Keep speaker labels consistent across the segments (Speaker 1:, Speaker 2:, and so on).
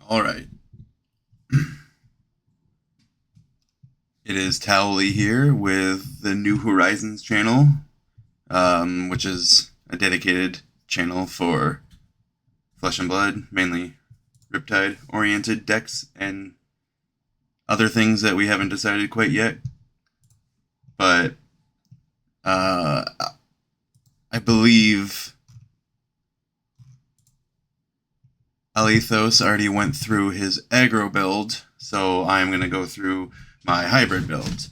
Speaker 1: All right. It is Towley here with the New Horizons channel, which is a dedicated channel for Flesh and Blood, mainly Riptide-oriented decks and other things that we haven't decided quite yet. But I believe Alethos already went through his aggro build, so I'm going to go through my hybrid build.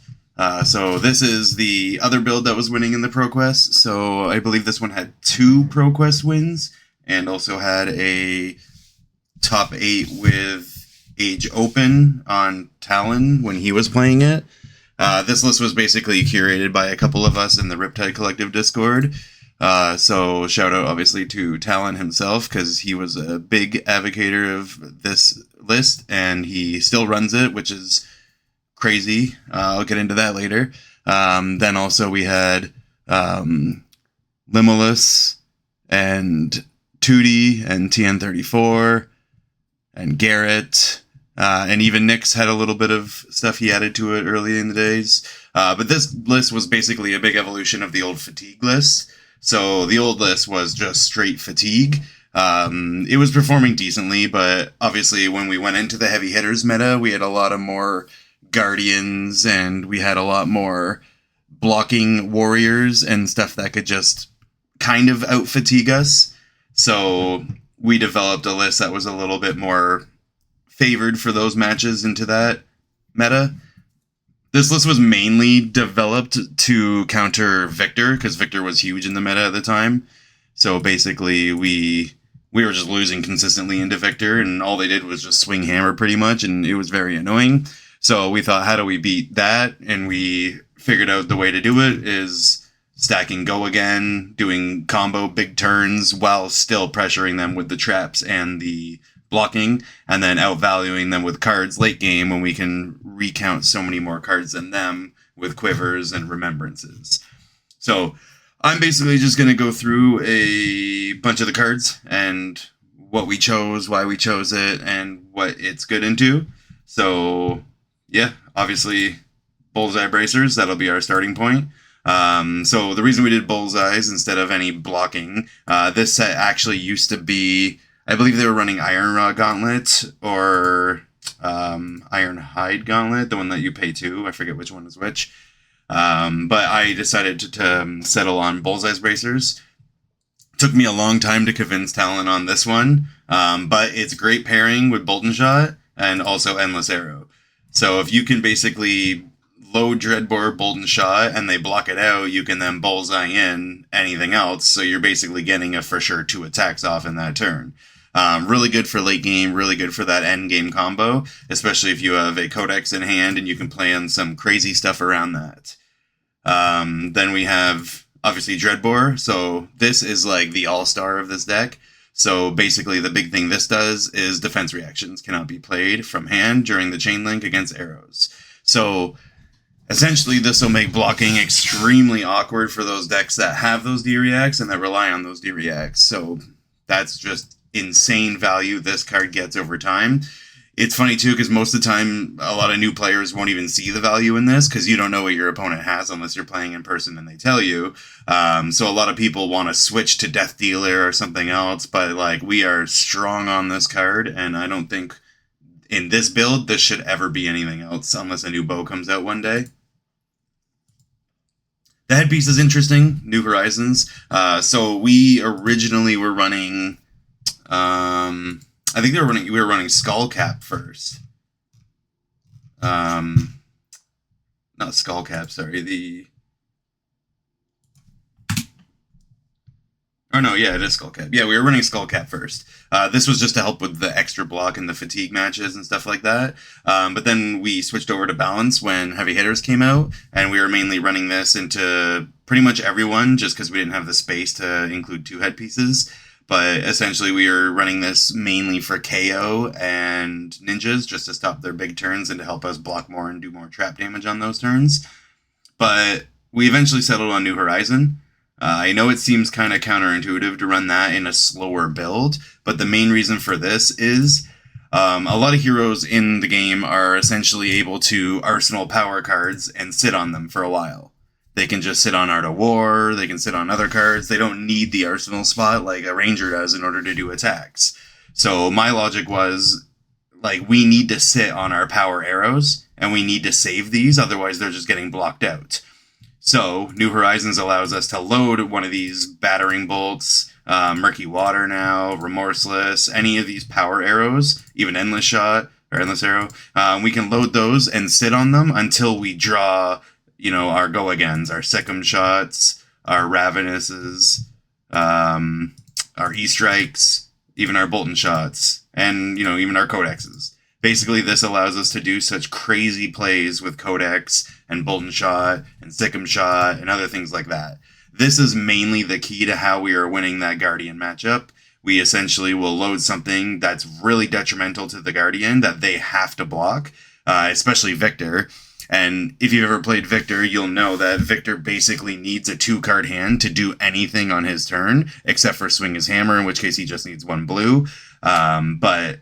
Speaker 1: So this is the other build that was winning in the Proquest. So I believe this one had 2 Proquest wins and also had a top 8 with Age Open on Talon when he was playing it. This list was basically curated by a couple of us in the Riptide Collective Discord. So shout out obviously to Talon himself, because he was a big advocator of this list and he still runs it, which is crazy. I'll get into that later. Then also we had Limolus and Tootie and TN34 and Garrett. And even Nyx had a little bit of stuff he added to it early in the days. But this list was basically a big evolution of the old Fatigue list. So the old list was just straight Fatigue. It was performing decently, but obviously when we went into the heavy hitters meta, we had a lot of more Guardians and we had a lot more blocking warriors and stuff that could just kind of out fatigue us. So we developed a list that was a little bit more favored for those matches into that meta. This list was mainly developed to counter Victor, because Victor was huge in the meta at the time. So basically, we were just losing consistently into Victor, and all they did was just swing hammer pretty much, and it was very annoying. So we thought, how do we beat that? And we figured out the way to do it is stacking Go again, doing combo big turns while still pressuring them with the traps and the blocking, and then outvaluing them with cards late game when we can recount so many more cards than them with quivers and remembrances. So I'm basically just going to go through a bunch of the cards and what we chose, why we chose it, and what it's good into. So yeah, obviously Bullseye Bracers, that'll be our starting point. So the reason we did Bullseyes instead of any blocking, this set actually used to be, I believe they were running Iron Raw Gauntlet or Iron Hide Gauntlet, the one that you pay to. I forget which one is which. But I decided to settle on Bullseye's Bracers. Took me a long time to convince Talon on this one, but it's great pairing with Boltyn Shot and also Endless Arrow. So if you can basically load Dreadbore, Boltyn Shot, and they block it out, you can then Bullseye in anything else. So you're basically getting a for sure 2 attacks off in that turn. Really good for late game, really good for that end game combo, especially if you have a Codex in hand and you can plan some crazy stuff around that. Then we have, obviously, Dreadbore. So this is like the all-star of this deck. So basically the big thing this does is defense reactions cannot be played from hand during the chain link against arrows. So essentially this will make blocking extremely awkward for those decks that have those D-reacts and that rely on those D-reacts. So that's just insane value this card gets over time. It's funny too, because most of the time a lot of new players won't even see the value in this, because you don't know what your opponent has unless you're playing in person and they tell you. So a lot of people want to switch to Death Dealer or something else, but like we are strong on this card, and I don't think in this build this should ever be anything else unless a new bow comes out one day. The headpiece is interesting, New Horizons. So we originally were running, I think we were running Skullcap first. Not Skullcap, sorry. Oh no, yeah, it is Skullcap. Yeah, we were running Skullcap first. This was just to help with the extra block and the fatigue matches and stuff like that. But then we switched over to Balance when Heavy Hitters came out, and we were mainly running this into pretty much everyone just because we didn't have the space to include 2 headpieces. But essentially we were running this mainly for KO and ninjas just to stop their big turns and to help us block more and do more trap damage on those turns. But we eventually settled on New Horizon. I know it seems kind of counterintuitive to run that in a slower build, but the main reason for this is A lot of heroes in the game are essentially able to arsenal power cards and sit on them for a while. They can just sit on Art of War, they can sit on other cards. They don't need the arsenal spot like a ranger does in order to do attacks. So my logic was, like, we need to sit on our power arrows, and we need to save these, otherwise they're just getting blocked out. So New Horizons allows us to load one of these battering bolts, Murky Water now, Remorseless, any of these power arrows, even Endless Shot or Endless Arrow. We can load those and sit on them until we draw, our go-agains, our Second Shots, our Ravenouses, our E-Strikes, even our Boltyn shots, and, even our Codexes. Basically, this allows us to do such crazy plays with Codex and Boltyn Shot and Sikkim Shot and other things like that. This is mainly the key to how we are winning that Guardian matchup. We essentially will load something that's really detrimental to the Guardian that they have to block, especially Victor. And if you've ever played Victor, you'll know that Victor basically needs a 2-card hand to do anything on his turn, except for swing his hammer, in which case he just needs 1 blue. But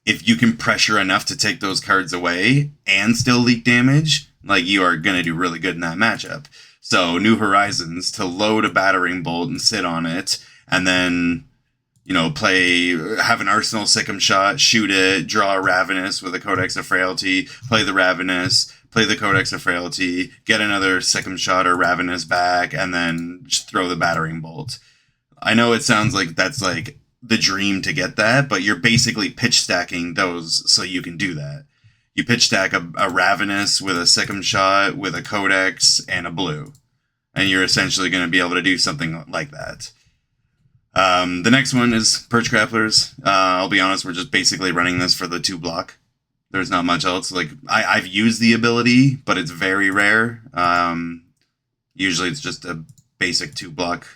Speaker 1: if you can pressure enough to take those cards away and still leak damage, like, you are going to do really good in that matchup. So New Horizons, to load a battering bolt and sit on it, and then, have an Arsenal Sikkim Shot, shoot it, draw a Ravenous with a Codex of Frailty, play the Ravenous, play the Codex of Frailty, get another Sikkim Shot or Ravenous back, and then just throw the battering bolt. I know it sounds like that's like the dream to get that, but you're basically pitch stacking those so you can do that. You pitch stack a Ravenous with a Sikkim Shot, with a Codex, and a blue. And you're essentially going to be able to do something like that. The next one is Perch Grapplers. I'll be honest, we're just basically running this for the 2-block. There's not much else. Like, I've used the ability, but it's very rare. Usually it's just a basic 2-block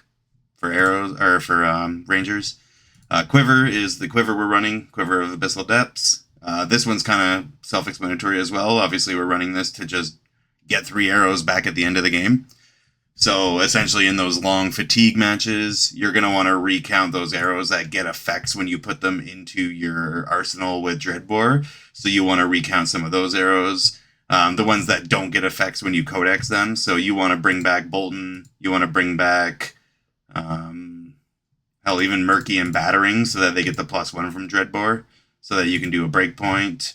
Speaker 1: for arrows, or for rangers. Quiver is the quiver we're running, Quiver of Abyssal Depths. This one's kind of self-explanatory as well. Obviously, we're running this to just get 3 arrows back at the end of the game. So essentially, in those long fatigue matches, you're going to want to recount those arrows that get effects when you put them into your arsenal with Dreadbore. So you want to recount some of those arrows. The ones that don't get effects when you Codex them. So you want to bring back Boltyn. You want to bring back, even Murky and Battering, so that they get the +1 from Dreadbore, so that you can do a breakpoint.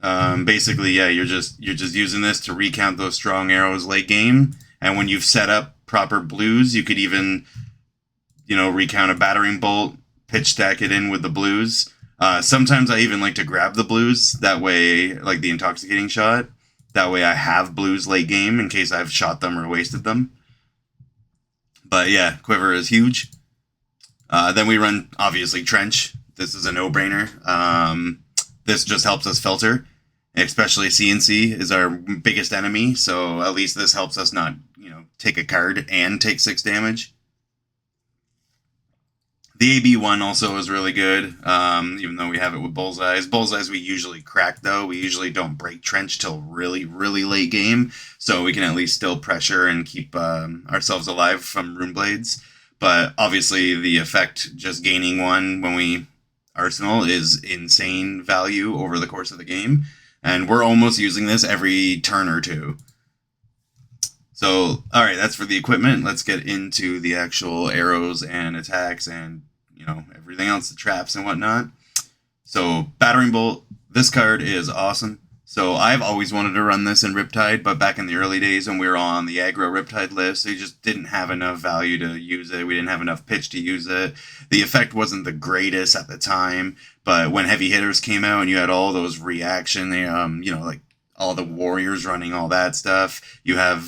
Speaker 1: Basically, yeah, you're just using this to recount those strong arrows late game. And when you've set up proper blues, you could even, recount a battering bolt, pitch stack it in with the blues. Sometimes I even like to grab the blues, that way, like the Intoxicating Shot. That way I have blues late game in case I've shot them or wasted them. But yeah, Quiver is huge. Then we run, obviously, Trench. This is a no-brainer. This just helps us filter. Especially CNC is our biggest enemy, so at least this helps us not, take a card and take 6 damage. The AB one also is really good, even though we have it with Bullseyes. Bullseyes we usually crack, though. We usually don't break Trench till really, really late game, so we can at least still pressure and keep ourselves alive from Rune Blades. But obviously the effect, just gaining 1 when we Arsenal, is insane value over the course of the game. And we're almost using this every turn or 2. So, alright, that's for the equipment. Let's get into the actual arrows and attacks and, everything else, the traps and whatnot. So, Battering Bolt, this card is awesome. So, I've always wanted to run this in Riptide, but back in the early days when we were on the aggro Riptide list, they just didn't have enough value to use it. We didn't have enough pitch to use it. The effect wasn't the greatest at the time, but when heavy hitters came out and you had all those reaction, like all the warriors running all that stuff. You have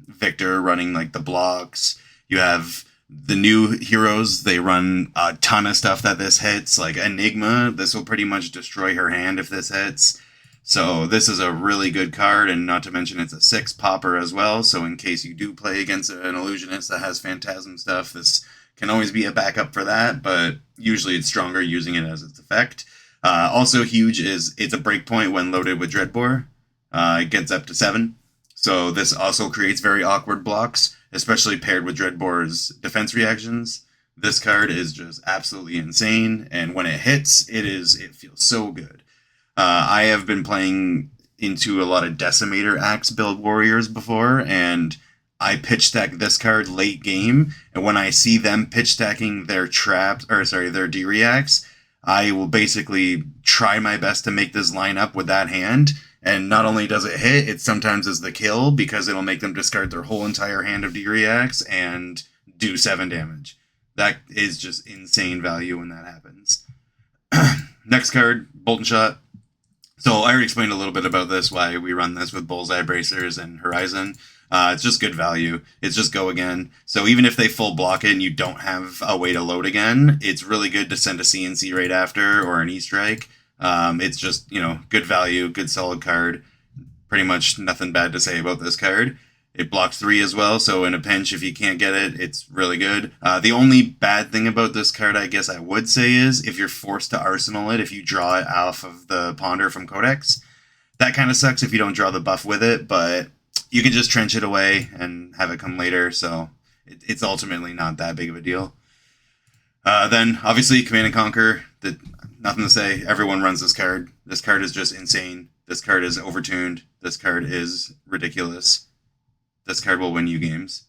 Speaker 1: Victor running like the blocks. You have the new heroes. They run a ton of stuff that this hits, like Enigma. This will pretty much destroy her hand if this hits. So this is a really good card, and not to mention it's a 6 popper as well. So in case you do play against an illusionist that has Phantasm stuff, this can always be a backup for that, but usually it's stronger using it as its effect. Also huge is it's a breakpoint when loaded with Dreadbore. It gets up to 7. So this also creates very awkward blocks, especially paired with Dreadbore's defense reactions. This card is just absolutely insane, and when it hits, it feels so good. I have been playing into a lot of Decimator Axe build warriors before, and I pitch stack this card late game, and when I see them pitch stacking their traps, or sorry, their D-Reacts, I will basically try my best to make this line up with that hand, and not only does it hit, it sometimes is the kill, because it'll make them discard their whole entire hand of D-Reacts and do 7 damage. That is just insane value when that happens. Next card, Boltyn Shot. So I already explained a little bit about this, why we run this with Bullseye Bracers and Horizon. It's just good value. It's just go again. So even if they full block it and you don't have a way to load again, it's really good to send a CNC right after or an E-Strike. It's just, good value, good solid card. Pretty much nothing bad to say about this card. It blocks 3 as well, so in a pinch, if you can't get it, it's really good. The only bad thing about this card, I guess I would say, is if you're forced to Arsenal it, if you draw it off of the Ponder from Codex. That kind of sucks if you don't draw the buff with it, but you can just trench it away and have it come later, so it's ultimately not that big of a deal. Then, obviously, Command and Conquer. Nothing to say. Everyone runs this card. This card is just insane. This card is overtuned. This card is ridiculous. This card will win you games.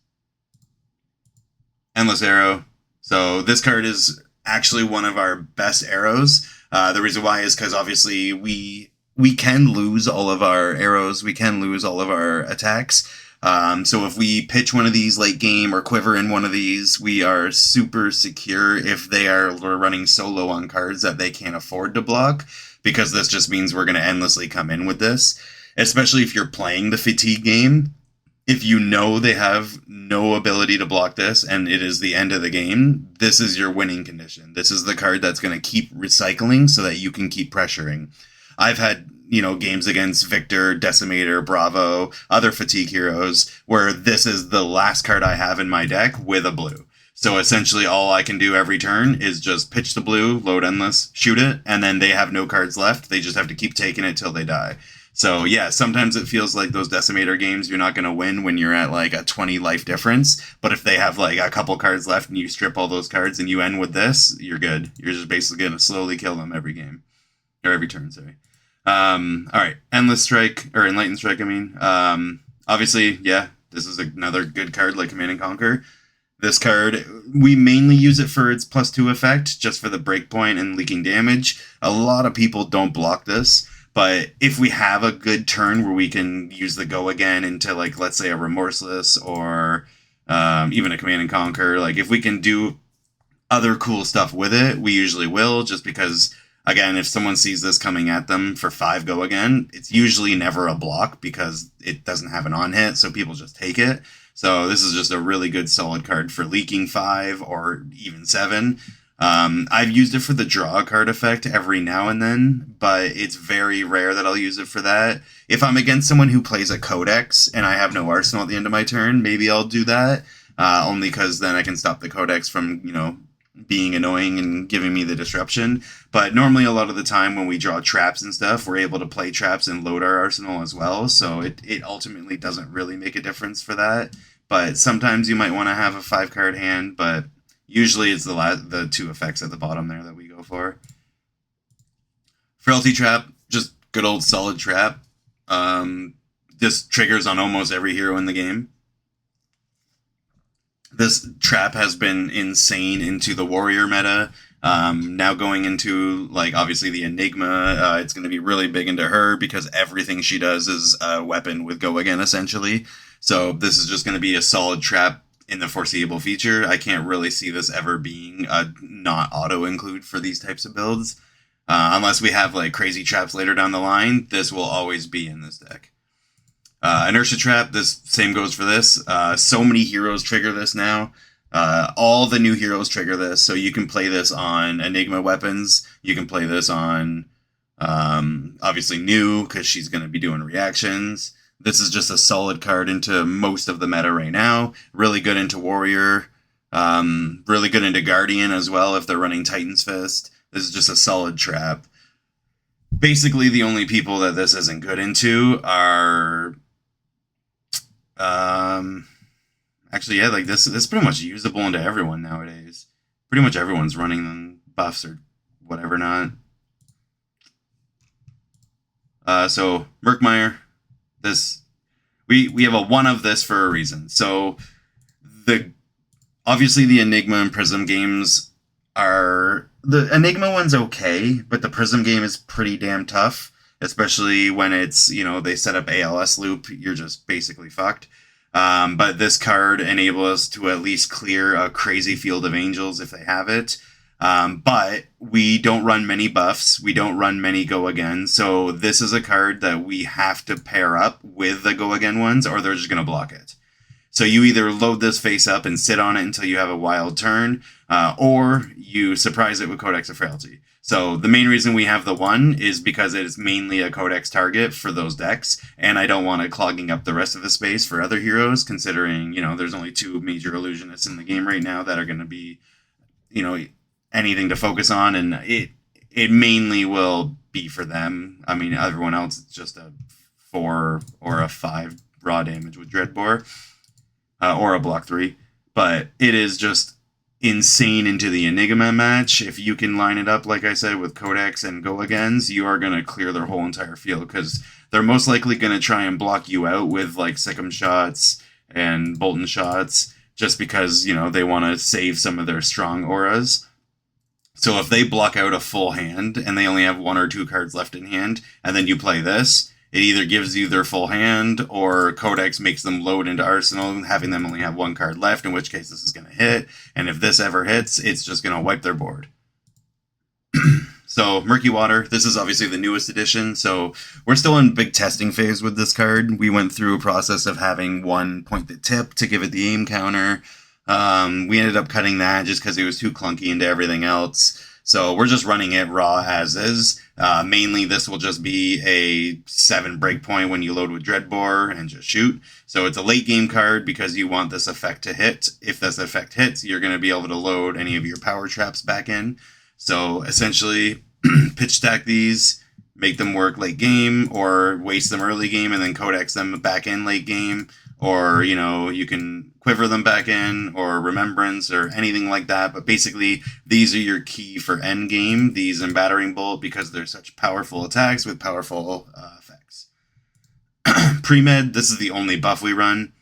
Speaker 1: Endless Arrow. So this card is actually one of our best arrows. The reason why is because obviously we can lose all of our arrows. We can lose all of our attacks. So if we pitch one of these late game or quiver in one of these, we are super secure if we're running so low on cards that they can't afford to block, because this just means we're going to endlessly come in with this, especially if you're playing the fatigue game. If you know they have no ability to block this and it is the end of the game, this is your winning condition. This is the card that's going to keep recycling so that you can keep pressuring. I've had, games against Victor, Decimator, Bravo, other fatigue heroes, where this is the last card I have in my deck with a blue. So essentially all I can do every turn is just pitch the blue, load endless, shoot it, and then they have no cards left. They just have to keep taking it till they die. So yeah, sometimes it feels like those Decimator games, you're not going to win when you're at like a 20 life difference. But if they have like a couple cards left and you strip all those cards and you end with this, you're good. You're just basically going to slowly kill them every game. Or every turn, sorry. Alright, Endless Strike, or Enlightened Strike, I mean. Obviously, yeah, this is another good card like Command and Conquer. This card, we mainly use it for its +2 effect, just for the breakpoint and leaking damage. A lot of people don't block this. But if we have a good turn where we can use the go again into, like, let's say a Remorseless or even a Command and Conquer, like, if we can do other cool stuff with it, we usually will, just because, again, if someone sees this coming at them for 5 go again, it's usually never a block because it doesn't have an on-hit, so people just take it. So this is just a really good solid card for leaking 5 or even 7. I've used it for the draw card effect every now and then, but it's very rare that I'll use it for that. If I'm against someone who plays a Codex and I have no arsenal at the end of my turn, maybe I'll do that, only because then I can stop the Codex from, being annoying and giving me the disruption. But normally a lot of the time when we draw traps and stuff, we're able to play traps and load our arsenal as well, so it ultimately doesn't really make a difference for that. But sometimes you might want to have a 5-card hand, but usually it's the 2 effects at the bottom there that we go for. Frailty Trap, just good old solid trap. This triggers on almost every hero in the game. This trap has been insane into the warrior meta. Now going into, like, obviously the Enigma, it's going to be really big into her because everything she does is a weapon with go again, essentially. So this is just going to be a solid trap in the foreseeable future. I can't really see this ever being a not auto include for these types of builds. Unless we have like crazy traps later down the line, this will always be in this deck. Inertia Trap, this same goes for this. So many heroes trigger this now. All the new heroes trigger this, so you can play this on Enigma weapons. You can play this on, obviously, New, because she's going to be doing reactions. This is just a solid card into most of the meta right now. Really good into Warrior. Really good into Guardian as well if they're running Titan's Fist. This is just a solid trap. Basically, the only people that this isn't good into are... actually, yeah, like this is pretty much usable into everyone nowadays. pretty much everyone's running buffs or whatever not. So Murkmire, this we have a 1 of this for a reason. So obviously the Enigma and Prism games are, the Enigma one's okay, but the Prism game is pretty damn tough, especially when it's, they set up ALS loop, you're just basically fucked. But this card enables us to at least clear a crazy field of angels if they have it. But we don't run many buffs. We don't run many go again. So this is a card that we have to pair up with the go again ones, or they're just going to block it. So you either load this face up and sit on it until you have a wild turn, or you surprise it with Codex of Frailty. So the main reason we have the 1 is because it is mainly a Codex target for those decks, and I don't want it clogging up the rest of the space for other heroes, considering, there's only 2 major illusionists in the game right now that are going to be, anything to focus on, and it mainly will be for them. I mean, everyone else, it's just a 4 or a 5 raw damage with Dreadbore, or a block 3, but it is just insane into the Enigma match. If you can line it up, like I said, with Codex and go-agains, you are going to clear their whole entire field, because they're most likely going to try and block you out with like Sikkim shots and Boltyn shots, just because, they want to save some of their strong auras. So if they block out a full hand and they only have 1 or 2 cards left in hand, and then you play this, it either gives you their full hand, or Codex makes them load into Arsenal, having them only have 1 card left, in which case this is going to hit. And if this ever hits, it's just going to wipe their board. So Murky Water, this is obviously the newest edition, so we're still in big testing phase with this card. We went through a process of having 1 pointed tip to give it the aim counter. We ended up cutting that just because it was too clunky into everything else. So we're just running it raw as is. Mainly this will just be a 7 breakpoint when you load with Dreadbore and just shoot. So it's a late game card because you want this effect to hit. If this effect hits, you're going to be able to load any of your power traps back in. So essentially, pitch stack these, make them work late game, or waste them early game and then Codex them back in late game. Or, you can quiver them back in, or Remembrance, or anything like that. But basically, these are your key for end game, these and Battering Bolt, because they're such powerful attacks with powerful effects. Pre-med, this is the only buff we run.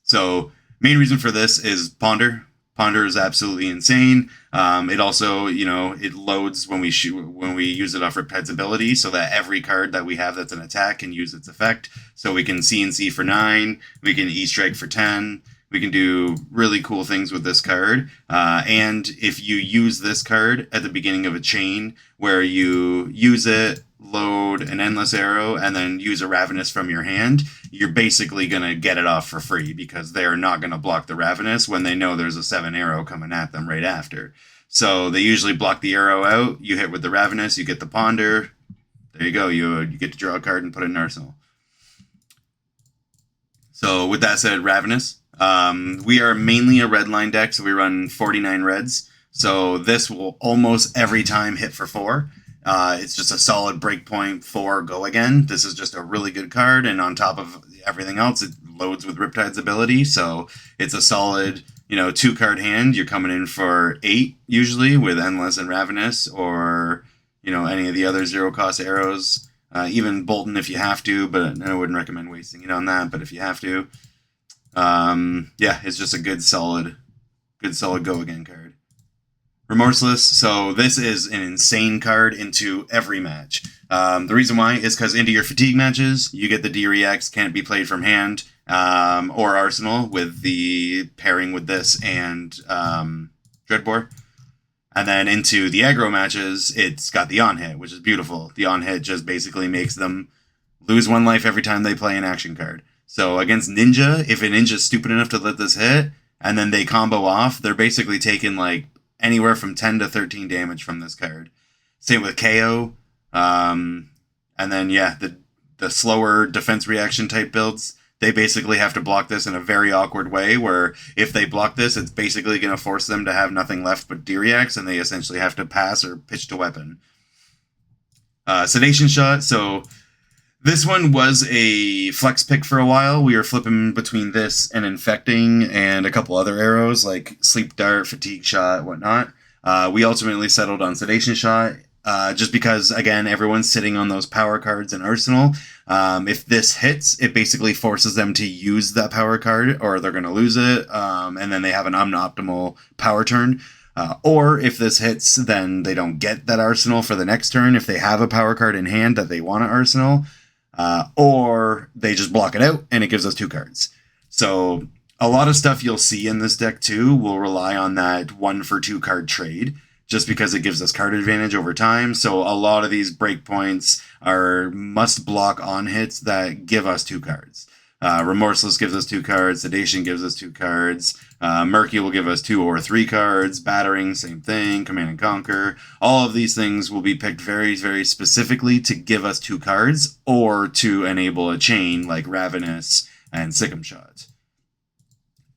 Speaker 1: So, main reason for this is Ponder. Ponder is absolutely insane. It also, it loads when we use it off Riptide's ability, so that every card that we have that's an attack can use its effect. So we can CNC for 9, we can E-Strike for 10, we can do really cool things with this card. And if you use this card at the beginning of a chain, where you use it, load an Endless Arrow, and then use a Ravenous from your hand, you're basically going to get it off for free, because they are not going to block the Ravenous when they know there's a 7 arrow coming at them right after. So they usually block the arrow out, you hit with the Ravenous, you get the Ponder, there you go, you get to draw a card and put it in Arsenal. So with that said, Ravenous, we are mainly a red line deck, so we run 49 reds, so this will almost every time hit for 4. It's just a solid breakpoint for go again. This is just a really good card, and on top of everything else, it loads with Riptide's ability, so it's a solid, 2-card hand. You're coming in for 8 usually with Endless and Ravenous, or any of the other 0-cost arrows. Even Boltyn if you have to, but I wouldn't recommend wasting it on that. But if you have to, it's just a good solid go again card. Remorseless, so this is an insane card into every match. The reason why is because into your fatigue matches, you get the D-Reacts, can't be played from hand, or Arsenal, with the pairing with this and Dreadbore. And then into the aggro matches, it's got the on-hit, which is beautiful. The on-hit just basically makes them lose 1 life every time they play an action card. So against Ninja, if a Ninja's stupid enough to let this hit, and then they combo off, they're basically taking anywhere from 10 to 13 damage from this card. Same with KO. And then, the slower defense reaction type builds, they basically have to block this in a very awkward way, where if they block this, it's basically going to force them to have nothing left but D-Reacts, and they essentially have to pass or pitch to weapon. Sedation Shot, so this one was a flex pick for a while. We were flipping between this and Infecting and a couple other arrows like Sleep Dart, Fatigue Shot, whatnot. We ultimately settled on Sedation Shot, just because, again, everyone's sitting on those power cards in Arsenal. If this hits, it basically forces them to use that power card, or they're going to lose it, and then they have an unoptimal power turn. Or if this hits, then they don't get that Arsenal for the next turn if they have a power card in hand that they want to Arsenal. Or they just block it out and it gives us 2 cards. So a lot of stuff you'll see in this deck too will rely on that 1 for 2 card trade, just because it gives us card advantage over time. So a lot of these breakpoints are must block on hits that give us 2 cards. Remorseless gives us 2 cards. Sedation gives us 2 cards. Murky will give us 2 or 3 cards. Battering, same thing. Command and Conquer. All of these things will be picked very, very specifically to give us 2 cards or to enable a chain like Ravenous and Sick'em Shot.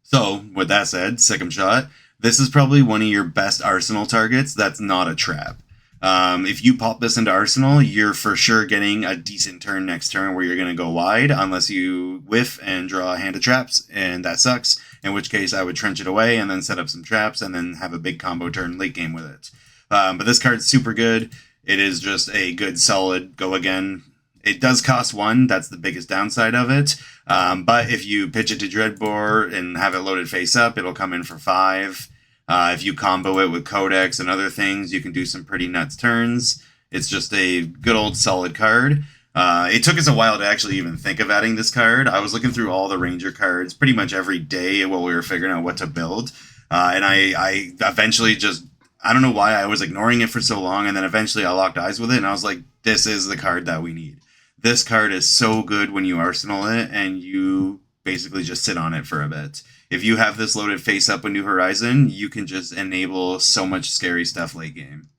Speaker 1: So, with that said, Sick'em Shot, this is probably one of your best Arsenal targets that's not a trap. If you pop this into Arsenal, you're for sure getting a decent turn next turn where you're going to go wide, unless you whiff and draw a hand of traps, and that sucks, in which case I would trench it away and then set up some traps and then have a big combo turn late game with it. But this card's super good. It is just a good, solid go again. It does cost 1, that's the biggest downside of it, but if you pitch it to Dreadbore and have it loaded face up, it'll come in for 5. If you combo it with Codex and other things, you can do some pretty nuts turns. It's just a good old solid card. It took us a while to actually even think of adding this card. I was looking through all the Ranger cards pretty much every day while we were figuring out what to build. And I eventually just, I don't know why I was ignoring it for so long, and then eventually I locked eyes with it, and I was like, this is the card that we need. This card is so good when you Arsenal it, and you basically just sit on it for a bit. If you have this loaded face up with New Horizon, you can just enable so much scary stuff late game.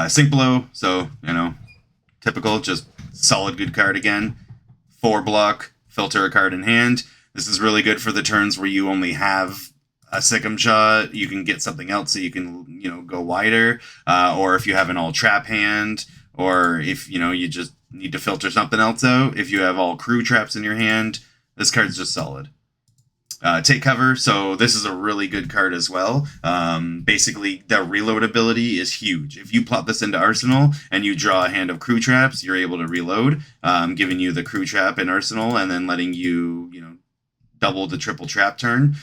Speaker 1: Sink Blow, so, typical, just solid good card again. 4 block, filter a card in hand. This is really good for the turns where you only have a Sick'em Shot. You can get something else so you can, go wider. Or if you have an all trap hand, or if, you just need to filter something else out. If you have all crew traps in your hand, this card's just solid. Take Cover, so this is a really good card as well. Basically, the reload ability is huge. If you plop this into Arsenal and you draw a hand of crew traps, you're able to reload, giving you the crew trap in Arsenal and then letting you, double the triple trap turn.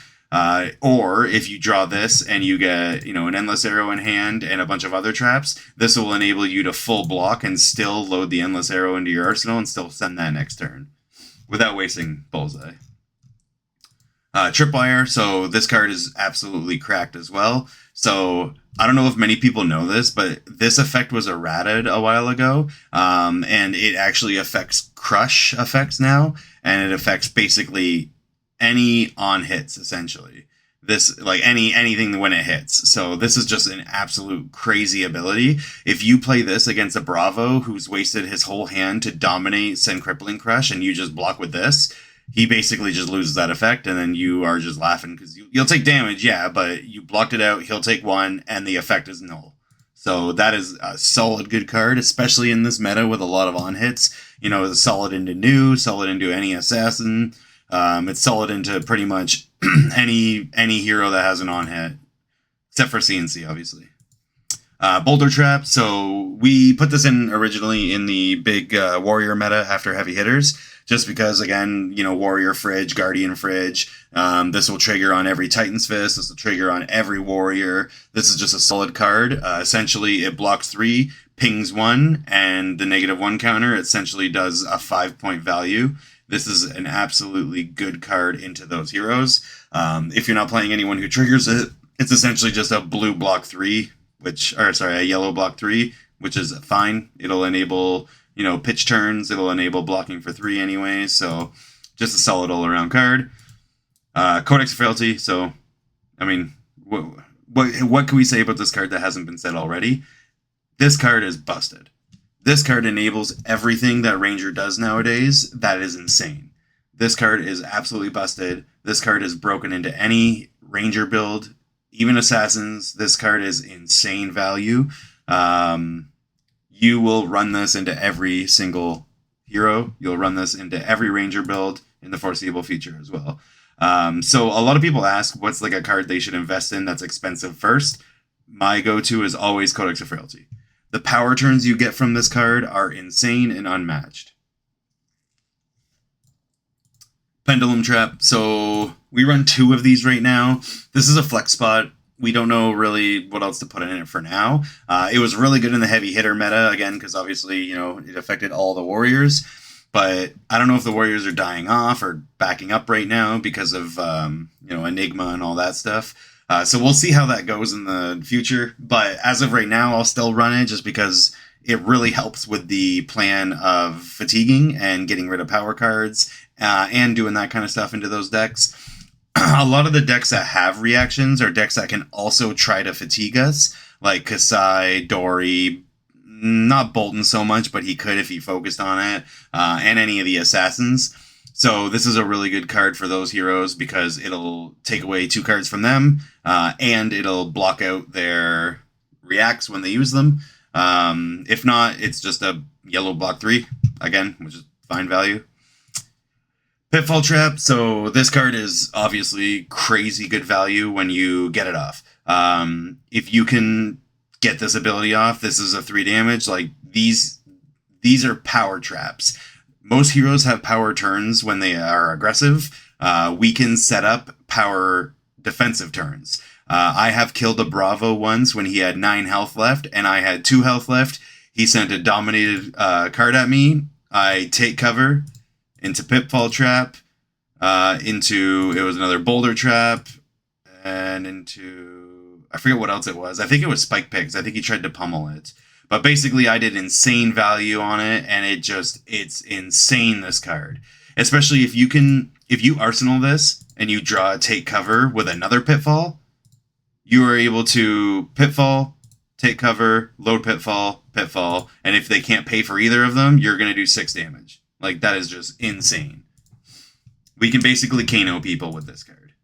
Speaker 1: Or if you draw this and you get, an Endless Arrow in hand and a bunch of other traps, this will enable you to full block and still load the Endless Arrow into your Arsenal and still send that next turn without wasting Bullseye. Tripwire, so this card is absolutely cracked as well. So I don't know if many people know this, but this effect was errated a while ago, and it actually affects crush effects now, and it affects basically any on hits essentially. This like anything when it hits. So this is just an absolute crazy ability. If you play this against a Bravo who's wasted his whole hand to dominate Send Crippling Crush, and you just block with this, he basically just loses that effect, and then you are just laughing because you'll take damage, yeah, but you blocked it out, he'll take 1, and the effect is null. So that is a solid good card, especially in this meta with a lot of on-hits. It's solid into New, solid into any Assassin. It's solid into pretty much any hero that has an on-hit, except for CNC, obviously. Boulder Trap, so we put this in originally in the big Warrior meta after Heavy Hitters, just because, again, Warrior Fridge, Guardian Fridge, this will trigger on every Titan's Fist, this will trigger on every Warrior. This is just a solid card. Essentially, it blocks 3, pings 1, and the -1 counter essentially does a 5-point value. This is an absolutely good card into those heroes. If you're not playing anyone who triggers it, it's essentially just a blue block 3, a yellow block 3, which is fine. It'll enable, pitch turns. It'll enable blocking for 3 anyway. So just a solid all-around card. Codex of Frailty. So, what can we say about this card that hasn't been said already? This card is busted. This card enables everything that Ranger does nowadays. That is insane. This card is absolutely busted. This card is broken into any Ranger build, even Assassins. This card is insane value. You will run this into every single hero. You'll run this into every Ranger build in the foreseeable future as well. So a lot of people ask what's like a card they should invest in that's expensive first. my go-to is always Codex of Frailty. The power turns you get from this card are insane and unmatched. Pendulum Trap. So we run 2 of these right now. This is a flex spot. We don't know really what else to put in it for now. It was really good in the heavy hitter meta, again, because obviously, it affected all the warriors. But I don't know if the warriors are dying off or backing up right now because of, Enigma and all that stuff. So we'll see how that goes in the future. But as of right now, I'll still run it just because it really helps with the plan of fatiguing and getting rid of power cards and doing that kind of stuff into those decks. A lot of the decks that have reactions are decks that can also try to fatigue us, like Kasai, Dory, not Boltyn so much, but he could if he focused on it, and any of the assassins. So this is a really good card for those heroes because it'll take away 2 cards from them, and it'll block out their reacts when they use them. If not, it's just a yellow block 3, again, which is fine value. Pitfall Trap. So this card is obviously crazy good value when you get it off. If you can get this ability off, this is a 3 damage. Like these are power traps. Most heroes have power turns when they are aggressive. We can set up power defensive turns. I have killed a Bravo once when he had 9 health left and I had 2 health left. He sent a dominated card at me. I take cover into Pitfall Trap, it was another Boulder Trap, and into, I forget what else it was. I think it was Spike Pigs. I think he tried to pummel it. But basically, I did insane value on it, and it's insane, this card. Especially if you arsenal this, and you draw take cover with another Pitfall, you are able to Pitfall, take cover, load Pitfall, Pitfall, and if they can't pay for either of them, you're going to do 6 damage. Like, that is just insane. We can basically KO people with this card.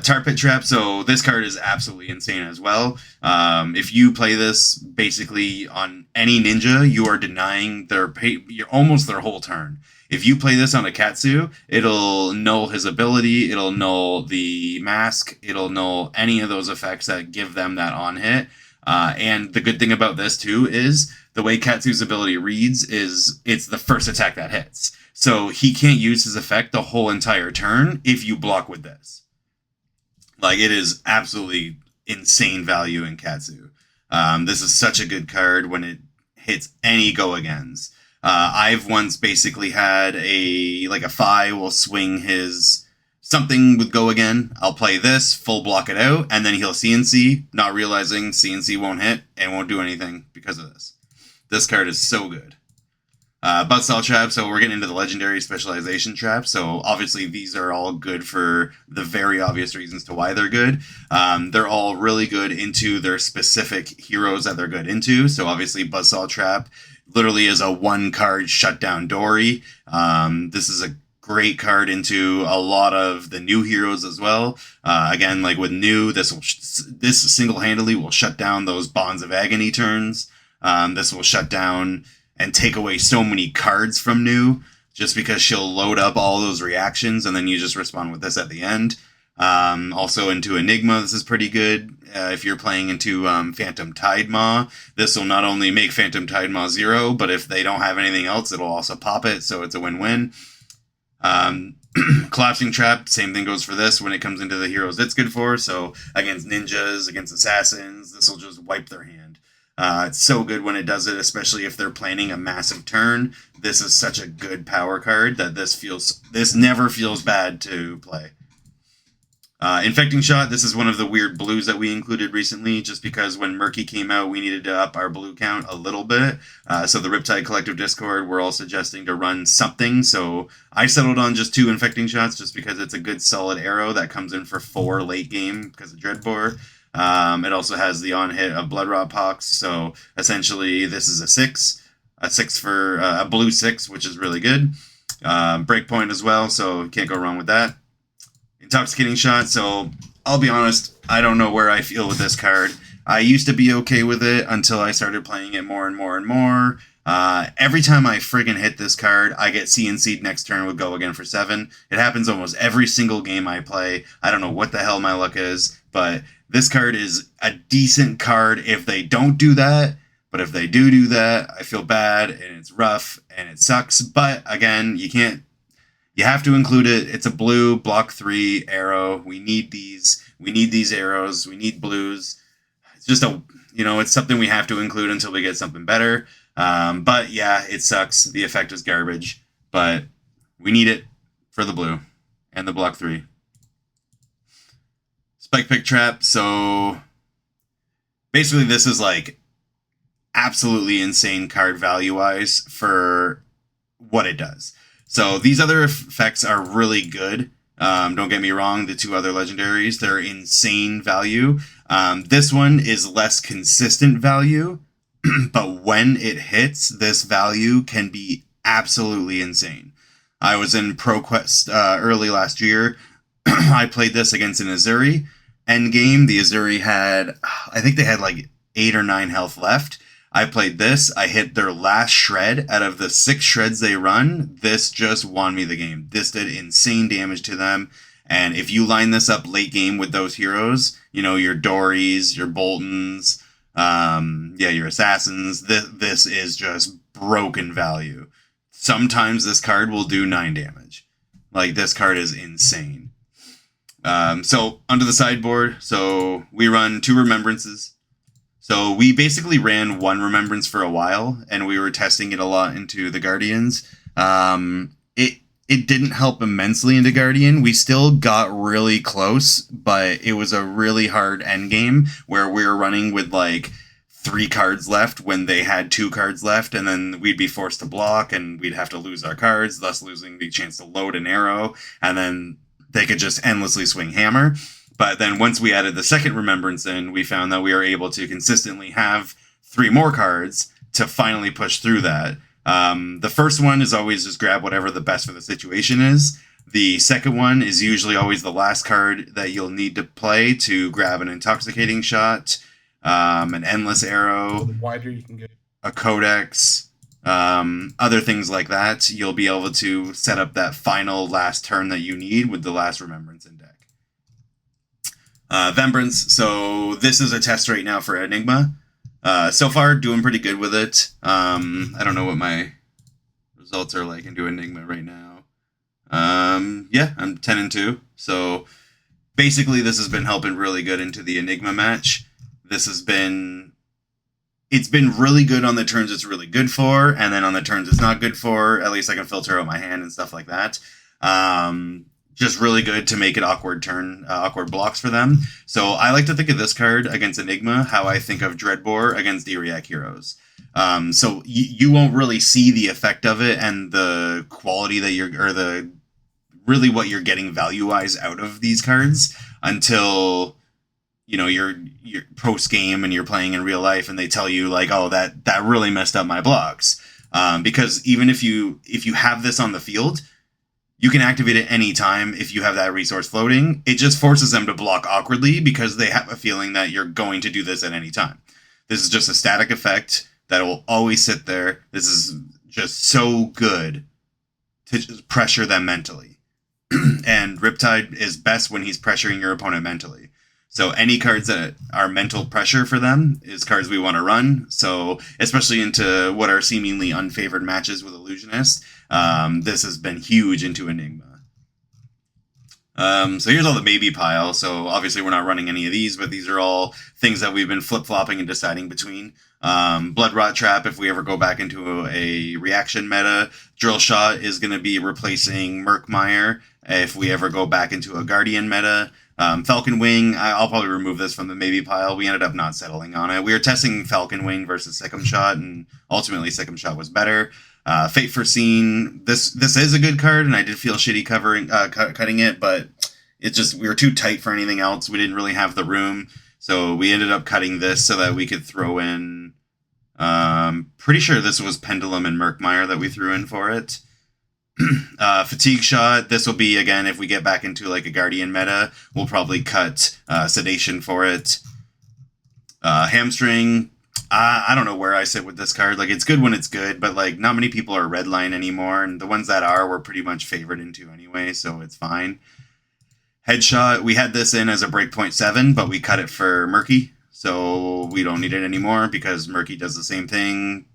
Speaker 1: Tar Pit Trap. So this card is absolutely insane as well. If you play this basically on any ninja, you are denying almost their whole turn. If you play this on a Katsu, it'll null his ability, it'll null the mask, it'll null any of those effects that give them that on hit. And the good thing about this too is the way Katsu's ability reads is it's the first attack that hits. So he can't use his effect the whole entire turn if you block with this. Like, it is absolutely insane value in Katsu. This is such a good card when it hits any go-agains. I've once basically had a Fi will swing his something with go again. I'll play this, full block it out, and then he'll CNC, not realizing CNC won't hit and won't do anything because of this. This card is so good. Buzzsaw Trap, so we're getting into the legendary specialization trap. So obviously these are all good for the very obvious reasons to why they're good. They're all really good into their specific heroes that they're good into. So obviously Buzzsaw Trap literally is a 1-card shutdown Dory. This is a great card into a lot of the new heroes as well. Again, like with new, this single-handedly will shut down those Bonds of Agony turns. This will shut down and take away so many cards from new, just because she'll load up all those reactions and then you just respond with this at the end. Also into Enigma, this is pretty good. If you're playing into Phantom Tide Maw, this will not only make Phantom Tide Maw 0, but if they don't have anything else, it'll also pop it, so it's a win-win. Collapsing Trap, same thing goes for this when it comes into the heroes it's good for. So against ninjas, against assassins, this will just wipe their hand. It's so good when it does it, especially if they're planning a massive turn. This is such a good power card that this never feels bad to play. Infecting Shot, this is one of the weird blues that we included recently, just because when Murky came out, we needed to up our blue count a little bit. So the Riptide Collective Discord, we're all suggesting to run something. So I settled on just 2 Infecting Shots, just because it's a good solid arrow that comes in for 4 late game because of Dreadbore. It also has the on-hit of Bloodrot Pox, so essentially this is a 6 for a blue 6, which is really good. Breakpoint as well, so can't go wrong with that. Intoxicating Shot, so I'll be honest, I don't know where I feel with this card. I used to be okay with it until I started playing it more and more and more. Every time I friggin' hit this card, I get CNC'd next turn with Go Again for 7. It happens almost every single game I play. I don't know what the hell my luck is, But this card is a decent card if they don't do that. But if they do that, I feel bad, and it's rough, and it sucks. But again, you have to include it. It's a blue, block 3 arrow. We need these. We need these arrows. We need blues. It's just it's something we have to include until we get something better. But yeah, it sucks. The effect is garbage. But we need it for the blue and the block 3. Spike Pick Trap. So basically this is like absolutely insane card value-wise for what it does. So these other effects are really good. Don't get me wrong, the 2 other legendaries, they're insane value. This one is less consistent value, but when it hits, this value can be absolutely insane. I was in Proquest early last year. I played this against an Azuri. Endgame, the Azuri had, I think they had like 8 or 9 health left. I played this. I hit their last shred out of the 6 shreds they run. This just won me the game. This did insane damage to them. And if you line this up late game with those heroes, your Dories, your Boltyns, your Assassins, this is just broken value. Sometimes this card will do 9 damage. Like, this card is insane. So, onto the sideboard. So, we run 2 Remembrances. So we basically ran 1 Remembrance for a while, and we were testing it a lot into the Guardians. It didn't help immensely into Guardian. We still got really close, but it was a really hard endgame where we were running with like 3 cards left when they had 2 cards left, and then we'd be forced to block, and we'd have to lose our cards, thus losing the chance to load an arrow, and then they could just endlessly swing hammer. But then once we added the second Remembrance in, we found that we were able to consistently have 3 more cards to finally push through that. The first one is always just grab whatever the best for the situation is. The second one is usually always the last card that you'll need to play to grab an Intoxicating Shot, an Endless Arrow,
Speaker 2: the wider you can get,
Speaker 1: a Codex, other things like that. You'll be able to set up that final last turn that you need with the last Remembrance in deck. Vembrance, so this is a test right now for Enigma. So far, doing pretty good with it. I don't know what my results are like into Enigma right now. I'm 10-2. So basically, this has been helping really good into the Enigma match. It's been really good on the turns it's really good for, and then on the turns it's not good for, at least I can filter out my hand and stuff like that. Just really good to make it awkward blocks for them. So I like to think of this card against Enigma how I think of Dreadbore against Iriak heroes. So you won't really see the effect of it and the quality that really what you're getting value-wise out of these cards until you're post game and you're playing in real life and they tell you like, oh, that really messed up my blocks. Because even if you have this on the field, you can activate it any time if you have that resource floating. It just forces them to block awkwardly because they have a feeling that you're going to do this at any time. This is just a static effect that will always sit there. This is just so good to just pressure them mentally. And Riptide is best when he's pressuring your opponent mentally. So any cards that are mental pressure for them is cards we want to run. So especially into what are seemingly unfavored matches with Illusionist, this has been huge into Enigma. So here's all the maybe pile. So obviously we're not running any of these, but these are all things that we've been flip-flopping and deciding between. Blood Rot Trap, if we ever go back into a reaction meta. Drill Shot is going to be replacing Murkmire if we ever go back into a Guardian meta. Falcon Wing, I'll probably remove this from the maybe pile. We ended up not settling on it. We were testing Falcon Wing versus Sikkim Shot, and ultimately Sikkim Shot was better. Fate Foreseen, this is a good card, and I did feel shitty cutting it, but we were too tight for anything else. We didn't really have the room, so we ended up cutting this so that we could throw in, pretty sure this was Pendulum and Murkmire that we threw in for it. Fatigue Shot, this will be, again, if we get back into like a Guardian meta, we'll probably cut Sedation for it. Hamstring, I don't know where I sit with this card. Like, it's good when it's good, but like not many people are Redline anymore, and the ones that are, we're pretty much favored into anyway, so it's fine. Headshot, we had this in as a breakpoint 7, but we cut it for Murky, so we don't need it anymore because Murky does the same thing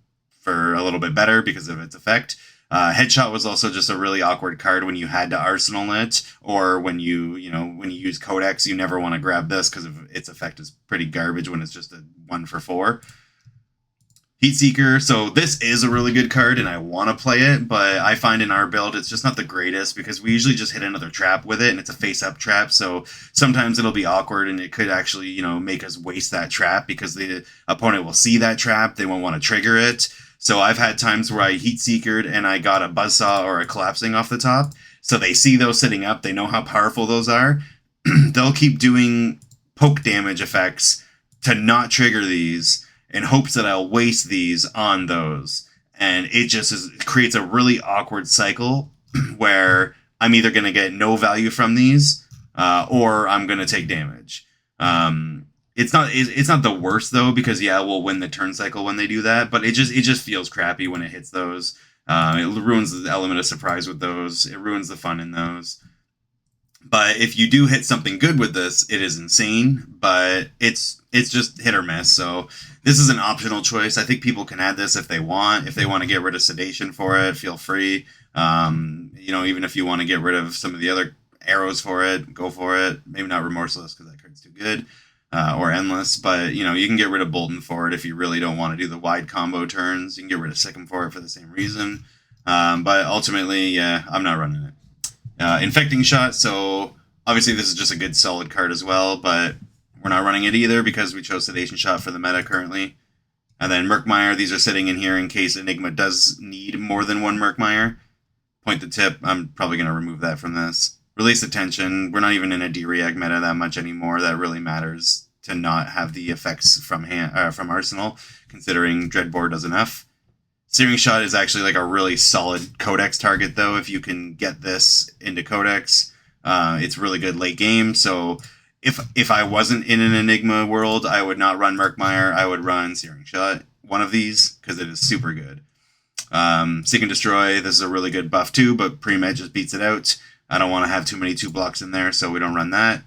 Speaker 1: for a little bit better because of its effect. Headshot was also just a really awkward card when you had to arsenal it, or when you use Codex, you never want to grab this because its effect is pretty garbage when it's just a 1 for 4. Heatseeker, so this is a really good card and I want to play it, but I find in our build it's just not the greatest because we usually just hit another trap with it and it's a face-up trap, so sometimes it'll be awkward and it could actually, make us waste that trap because the opponent will see that trap, they won't want to trigger it. So I've had times where I Heatseekered and I got a Buzzsaw or a Collapsing off the top, so they see those sitting up, they know how powerful those are. They'll keep doing poke damage effects to not trigger these, in hopes that I'll waste these on those. And it creates a really awkward cycle where I'm either going to get no value from these or I'm going to take damage. It's not the worst though, because we'll win the turn cycle when they do that, but it just feels crappy when it hits those. It ruins the element of surprise with those. It ruins the fun in those. But if you do hit something good with this, it is insane, but it's just hit or miss. So this is an optional choice. I think people can add this if they want. If they want to get rid of Sedation for it, feel free. Even if you want to get rid of some of the other arrows for it, go for it. Maybe not Remorseless because that card's too good, or Endless. But, you can get rid of Boltyn for it if you really don't want to do the wide combo turns. You can get rid of Sikkim for it for the same reason. But ultimately, I'm not running it. Infecting Shot, so obviously this is just a good solid card as well, but we're not running it either because we chose Sedation Shot for the meta currently. And then Murkmire, these are sitting in here in case Enigma does need more than one Murkmire. Point the Tip, I'm probably going to remove that from this. Release Attention, we're not even in a D-React meta that much anymore. That really matters to not have the effects from Arsenal, considering Dreadbore does enough. Searing Shot is actually like a really solid Codex target, though. If you can get this into Codex, it's really good late game. So if I wasn't in an Enigma world, I would not run Murkmire. I would run Searing Shot, one of these, because it is super good. Seek and Destroy, this is a really good buff too, but Pre-Med just beats it out. I don't want to have too many 2-blocks in there, so we don't run that.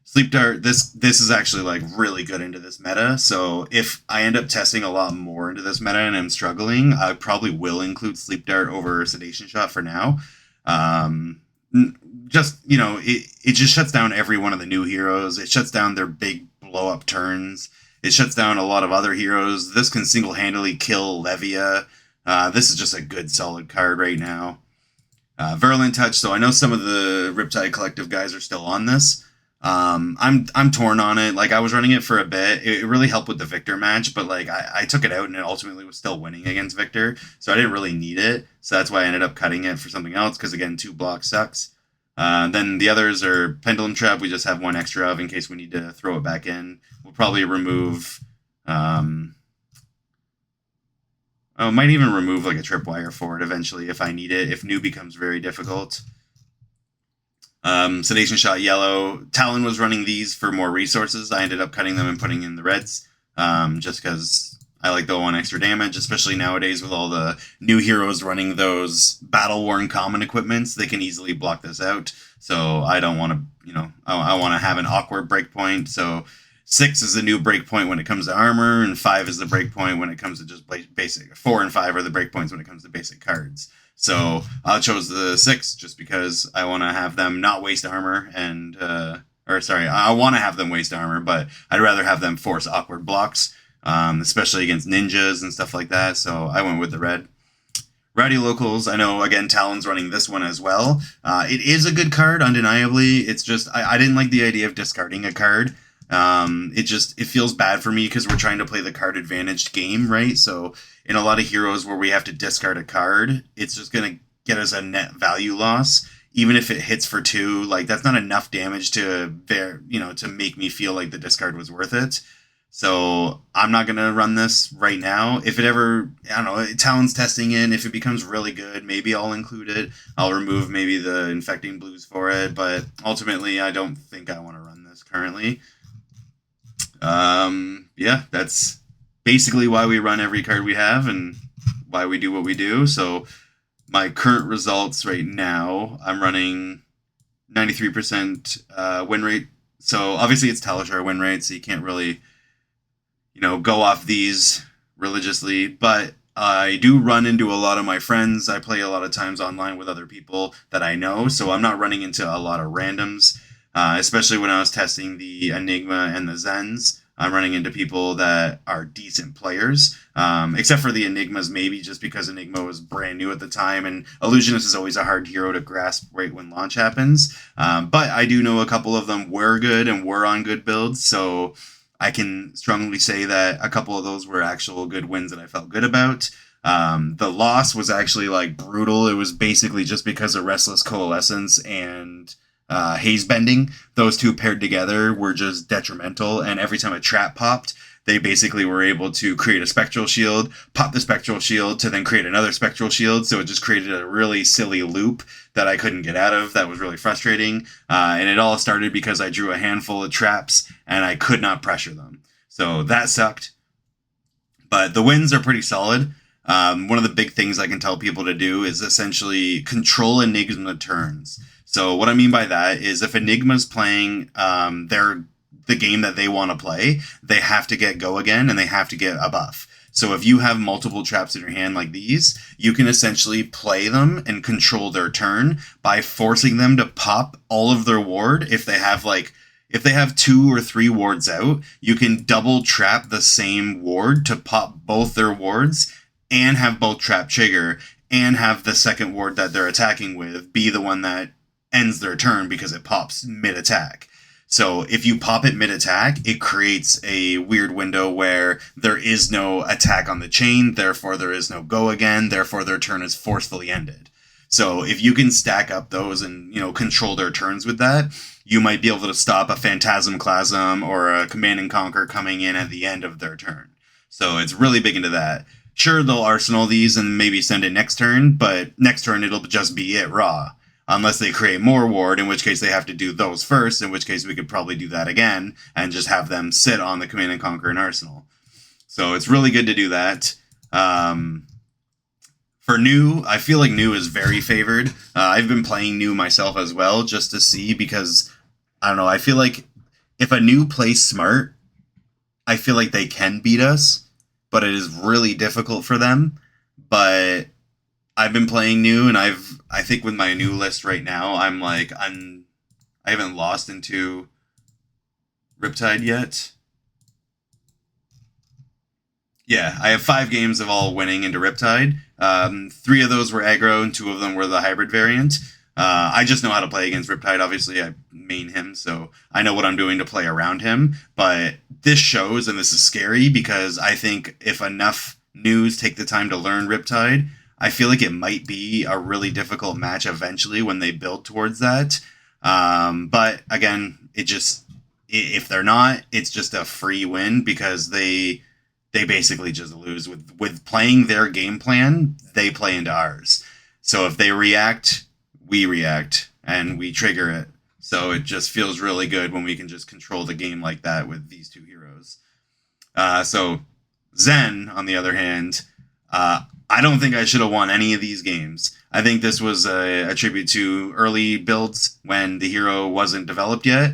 Speaker 1: Sleep Dart, this is actually like really good into this meta, so if I end up testing a lot more into this meta and I'm struggling, I probably will include Sleep Dart over Sedation Shot for now. It just shuts down every one of the new heroes. It shuts down their big blow-up turns. It shuts down a lot of other heroes. This can single-handedly kill Levia. This is just a good, solid card right now. Virulent Touch, so I know some of the Riptide Collective guys are still on this. I'm torn on it. Like, I was running it for a bit. It really helped with the Victor match, but like I took it out and it ultimately was still winning against Victor, so I didn't really need it. So that's why I ended up cutting it for something else, because again, 2-blocks sucks. Then the others are Pendulum Trap. We just have one extra of in case we need to throw it back in. We'll probably remove might even remove like a Tripwire for it eventually if I need it, if new becomes very difficult. Sedation Shot yellow. Talon was running these for more resources. I ended up cutting them and putting in the reds, just because I like the 1 extra damage, especially nowadays with all the new heroes running those battle-worn common equipments. They can easily block this out, so I don't want to, I want to have an awkward breakpoint. So 6 is the new breakpoint when it comes to armor, and 5 is the breakpoint when it comes to just basic. 4 and 5 are the breakpoints when it comes to basic cards. So I chose the 6 just because I want to have them not waste armor and, I want to have them waste armor, but I'd rather have them force awkward blocks, especially against ninjas and stuff like that. So I went with the red. Rowdy Locals, I know, again, Talon's running this one as well. It is a good card, undeniably. It's just, I didn't like the idea of discarding a card. It feels bad for me because we're trying to play the card advantaged game, right? So in a lot of heroes where we have to discard a card, it's just going to get us a net value loss. Even if it hits for 2, like that's not enough damage to make me feel like the discard was worth it. So I'm not going to run this right now. If it ever, Talon's testing in, if it becomes really good, maybe I'll include it. I'll remove maybe the Infecting Blues for it, but ultimately I don't think I want to run this currently. That's basically why we run every card we have and why we do what we do. So my current results right now, I'm running 93% win rate. So obviously it's Talishar win rate, so you can't really, go off these religiously. But I do run into a lot of my friends. I play a lot of times online with other people that I know, so I'm not running into a lot of randoms. Especially when I was testing the Enigma and the Zens, I'm running into people that are decent players, except for the Enigmas, maybe just because Enigma was brand new at the time, and Illusionist is always a hard hero to grasp right when launch happens. But I do know a couple of them were good and were on good builds, so I can strongly say that a couple of those were actual good wins that I felt good about. The loss was actually like brutal. It was basically just because of Restless Coalescence and haze bending. Those two paired together were just detrimental, and every time a trap popped, they basically were able to create a spectral shield, pop the spectral shield to then create another spectral shield, so it just created a really silly loop that I couldn't get out of. That was really frustrating, and it all started because I drew a handful of traps and I could not pressure them, so that sucked. But the wins are pretty solid. One of the big things I can tell people to do is essentially control Enigma turns. So what I mean by that is if Enigma's playing the game that they want to play, they have to get go again and they have to get a buff. So if you have multiple traps in your hand like these, you can essentially play them and control their turn by forcing them to pop all of their ward. If they have 2 or 3 wards out, you can double trap the same ward to pop both their wards and have both trap trigger and have the second ward that they're attacking with be the one that ends their turn because it pops mid-attack. So if you pop it mid-attack, it creates a weird window where there is no attack on the chain, therefore there is no go again, therefore their turn is forcefully ended. So if you can stack up those and, control their turns with that, you might be able to stop a Phantasm Clasm or a Command and Conquer coming in at the end of their turn. So it's really big into that. Sure, they'll arsenal these and maybe send it next turn, but next turn it'll just be it raw. Unless they create more ward, in which case they have to do those first, in which case we could probably do that again and just have them sit on the Command and Conquer and Arsenal. So it's really good to do that. For new, I feel like new is very favored. I've been playing new myself as well, just to see, because, I don't know, I feel like if a new plays smart, I feel like they can beat us, but it is really difficult for them. But I've been playing new, and I think with my new list right now, I haven't lost into Riptide yet. Yeah, I have 5 games of all winning into Riptide. 3 of those were aggro, and 2 of them were the hybrid variant. I just know how to play against Riptide. Obviously, I main him, so I know what I'm doing to play around him. But this shows, and this is scary, because I think if enough news take the time to learn Riptide, I feel like it might be a really difficult match eventually when they build towards that. But again, if they're not, it's just a free win, because they basically just lose with playing their game plan. They play into ours. So if they react, we react and we trigger it. So it just feels really good when we can just control the game like that with these 2 heroes. So Zen, on the other hand, I don't think I should have won any of these games. I think this was a tribute to early builds when the hero wasn't developed yet,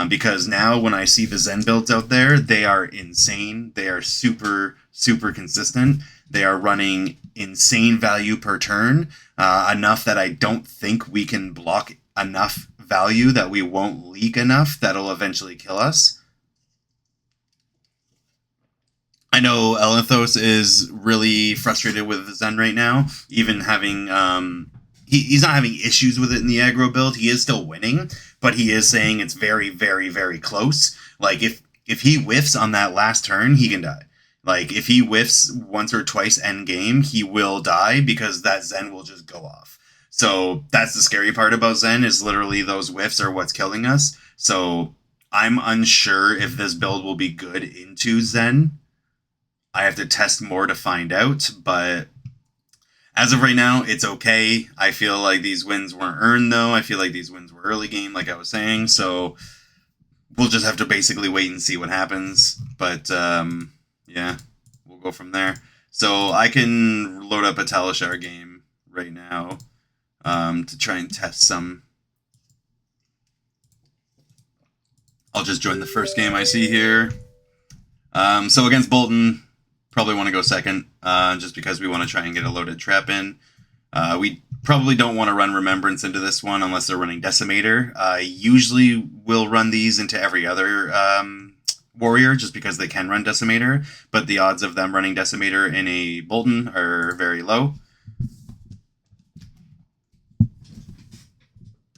Speaker 1: because now when I see the Zen builds out there, they are insane. They are super, super consistent. They are running insane value per turn, enough that I don't think we can block enough value that we won't leak enough that'll eventually kill us. I know Elithos is really frustrated with Zen right now, even having he's not having issues with it in the aggro build. He is still winning, but he is saying it's very, very, very close. Like if he whiffs on that last turn, he can die. Like if he whiffs once or twice end game, he will die because that Zen will just go off. So that's the scary part about Zen, is literally those whiffs are what's killing us. So I'm unsure if this build will be good into Zen. I have to test more to find out, but as of right now, it's okay. I feel like these wins weren't earned, though. I feel like these wins were early game, like I was saying, so we'll just have to basically wait and see what happens. But, yeah, we'll go from there. So I can load up a Talishar game right now to try and test some I'll just join the first game I see here. So against Boltyn, probably want to go second, just because we want to try and get a loaded trap in. We probably don't want to run Remembrance into this one unless they're running Decimator. Usually we'll run these into every other warrior just because they can run Decimator, but the odds of them running Decimator in a Boltyn are very low.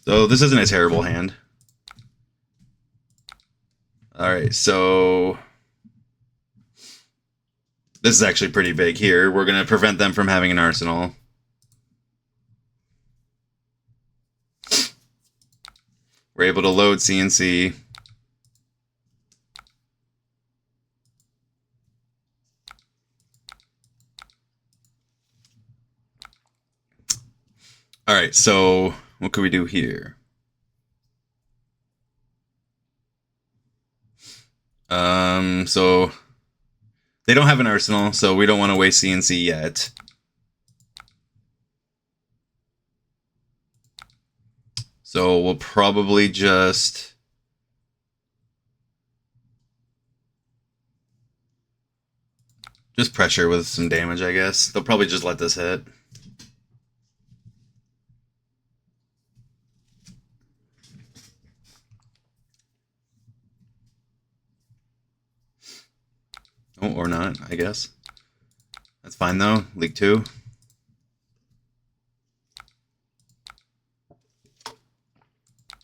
Speaker 1: So this isn't a terrible hand. Alright, so this is actually pretty big here. We're going to prevent them from having an arsenal. We're able to load CNC. Alright, so what can we do here? So they don't have an arsenal, so we don't want to waste CNC yet. So we'll probably just pressure with some damage, I guess. They'll probably just let this hit. Oh, or not, I guess. That's fine though. League 2.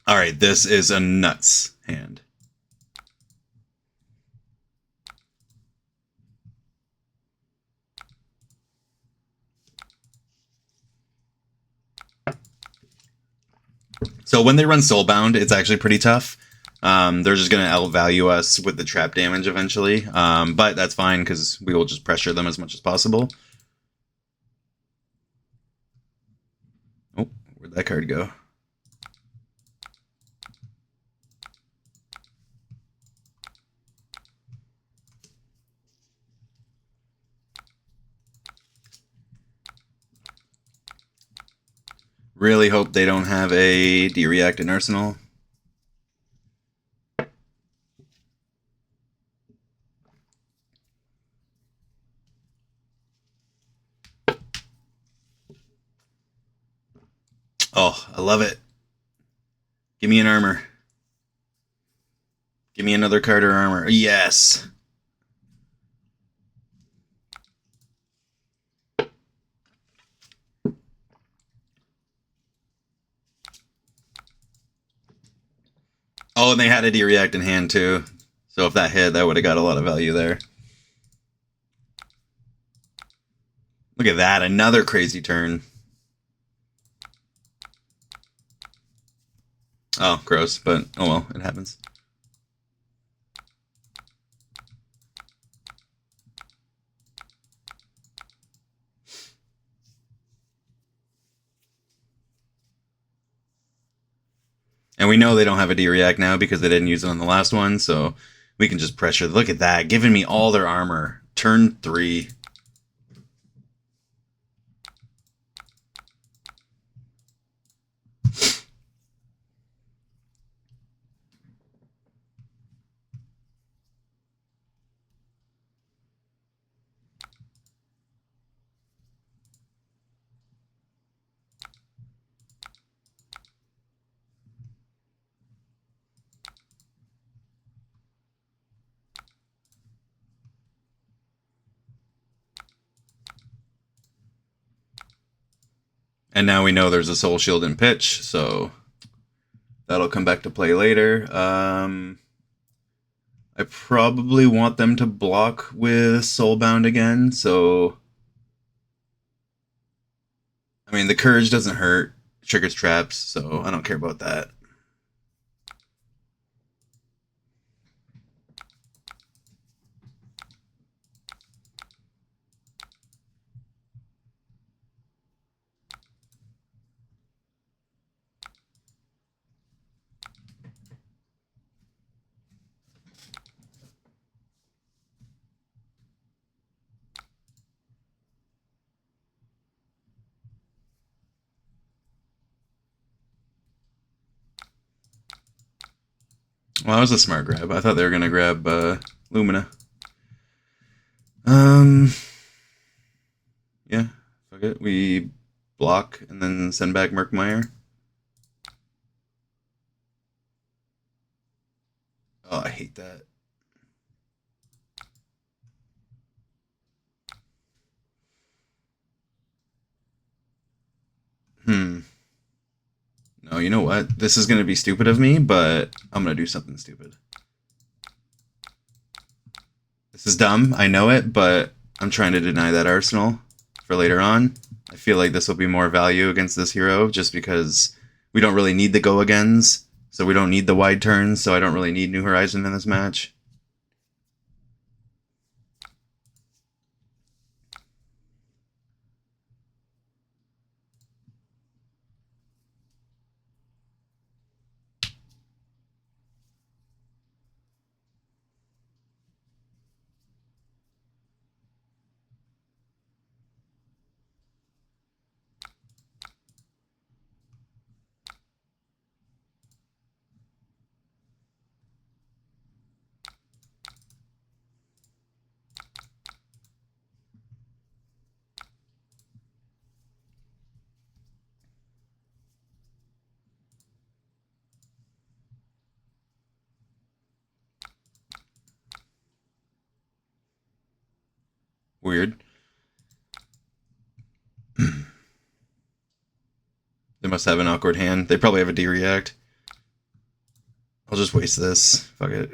Speaker 1: Alright, this is a nuts hand. So when they run Soulbound, it's actually pretty tough. They're just going to outvalue us with the trap damage eventually. But that's fine because we will just pressure them as much as possible. Oh, where'd that card go? Really hope they don't have a D-React in Arsenal. Oh, I love it. Give me an armor. Give me another card or armor. Yes. Oh, and they had a D-React in hand too. So if that hit, that would have got a lot of value there. Look at that, another crazy turn. Oh, gross, but oh well, it happens. And we know they don't have a D-React now because they didn't use it on the last one, so we can just pressure. Look at that, giving me all their armor. Turn 3. And now we know there's a Soul Shield in pitch, so that'll come back to play later. I probably want them to block with Soulbound again, so I mean, the Courage doesn't hurt, triggers traps, so I don't care about that. Well, that was a smart grab. I thought they were gonna grab Lumina. Yeah, fuck it. We block and then send back Murkmire. Oh, I hate that. No, you know what? This is gonna be stupid of me, but I'm gonna do something stupid. This is dumb, I know it, but I'm trying to deny that Arsenal for later on. I feel like this will be more value against this hero, just because we don't really need the go-agains, so we don't need the wide turns, so I don't really need New Horizon in this match. Weird. They must have an awkward hand. They probably have a D-react. I'll just waste this. Fuck it.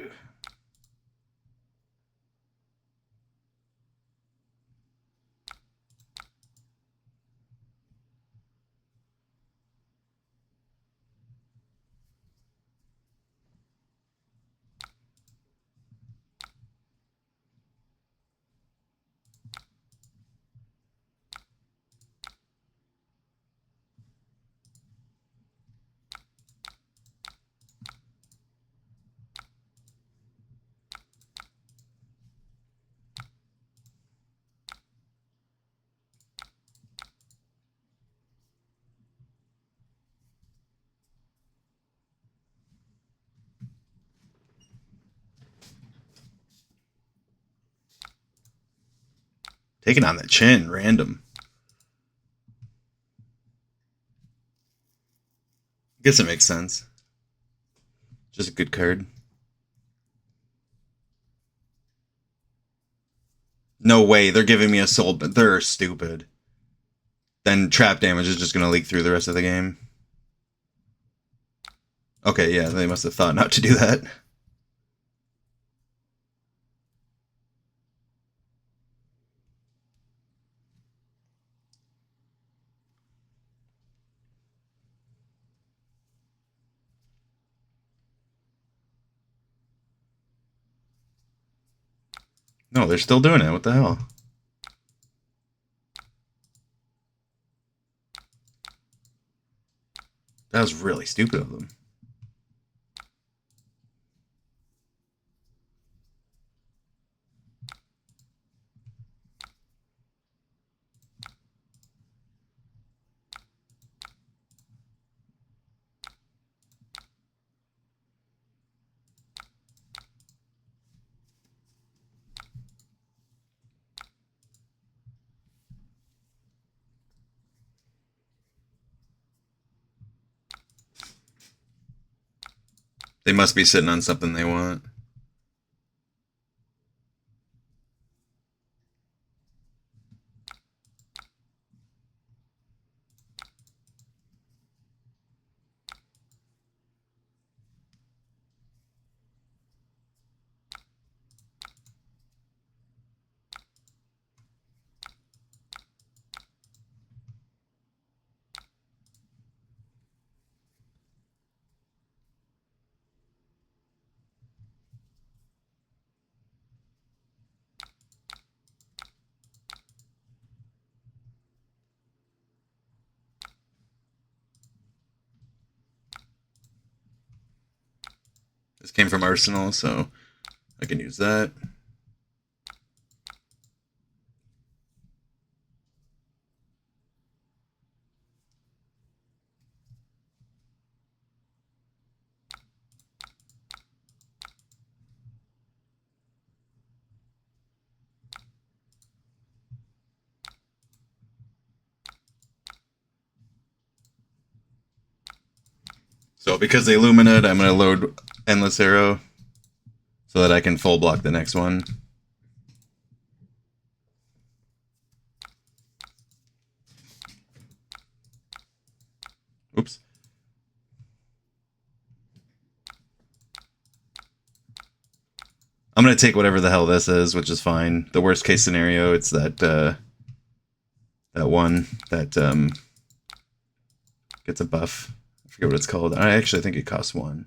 Speaker 1: Taking on the chin, random. Guess it makes sense. Just a good card. No way, they're giving me a soul, but they're stupid. Then trap damage is just going to leak through the rest of the game. Okay, yeah, they must have thought not to do that. No, they're still doing it. What the hell? That was really stupid of them. They must be sitting on something they want. This came from Arsenal, so I can use that. So because they Luminate, I'm going to load Endless Arrow so that I can full block the next one. Oops. I'm going to take whatever the hell this is, which is fine. The worst case scenario, it's that that one that gets a buff. I forget what it's called. I actually think it costs 1.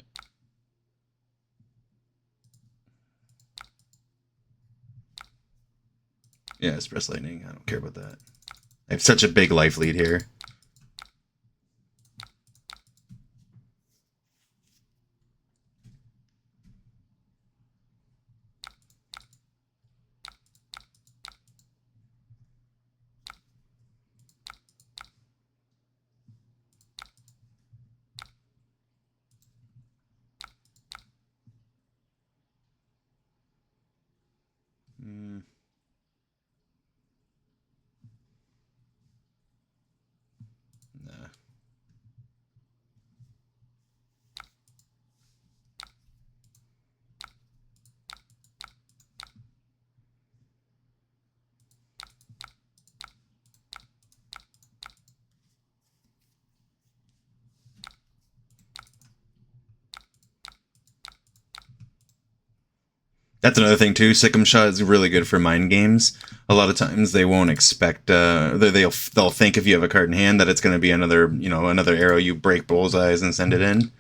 Speaker 1: Yeah, Express Lightning. I don't care about that. I have such a big life lead here. Nah. That's another thing too. Sikkim Shot is really good for mind games. A lot of times they won't expect. They'll think if you have a card in hand that it's going to be another another arrow. You break bullseyes and send it in.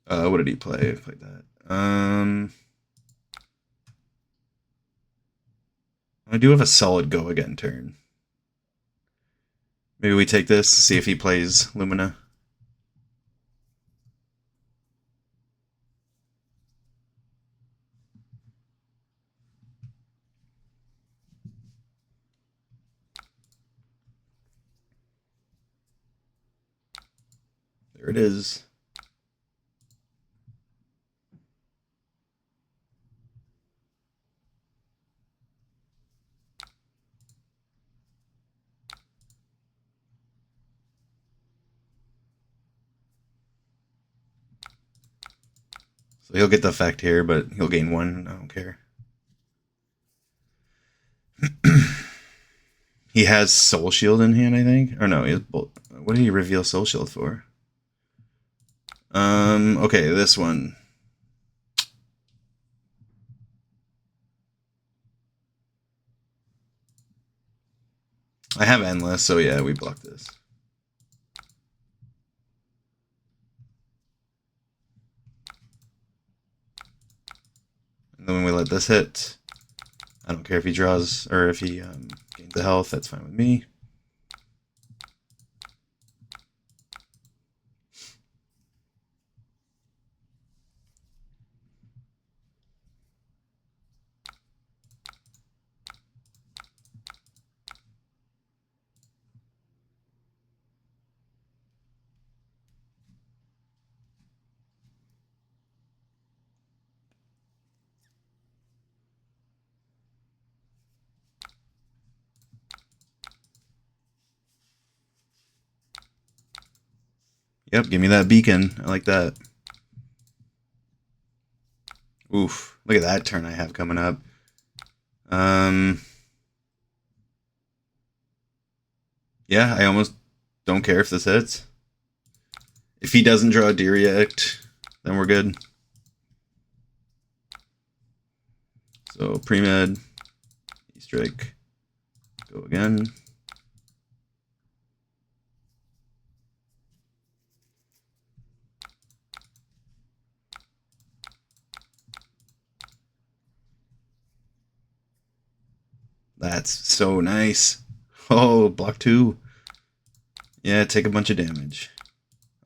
Speaker 1: What did he play? He played that. I do have a solid go again turn. Maybe we take this. See if he plays Lumina. There it is. So he'll get the effect here, but he'll gain 1. I don't care. He has Soul Shield in hand, I think. Or no, what did he reveal Soul Shield for? Okay, this one. I have Endless, so yeah, we block this. And then when we let this hit, I don't care if he draws or if he gains the health, that's fine with me. Yep, give me that beacon. I like that. Oof, look at that turn I have coming up. Yeah, I almost don't care if this hits. If he doesn't draw a Direct, then we're good. So pre-med, E-Strike, go again. That's so nice. Oh, block 2. Yeah, take a bunch of damage.